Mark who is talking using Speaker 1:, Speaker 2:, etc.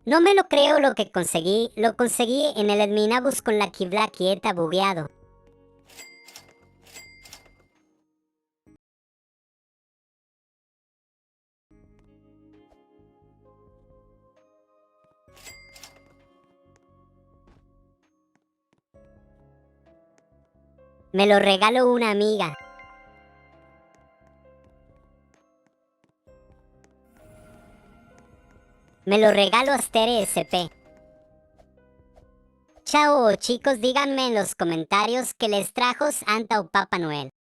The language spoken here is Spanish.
Speaker 1: No me lo creo lo que conseguí. Lo conseguí en el Edminabus con la Kibla quieta bugueado. Me lo regaló una amiga. Me lo regalo Astere SP. Chao chicos, díganme en los comentarios qué les trajo Santa o Papá Noel.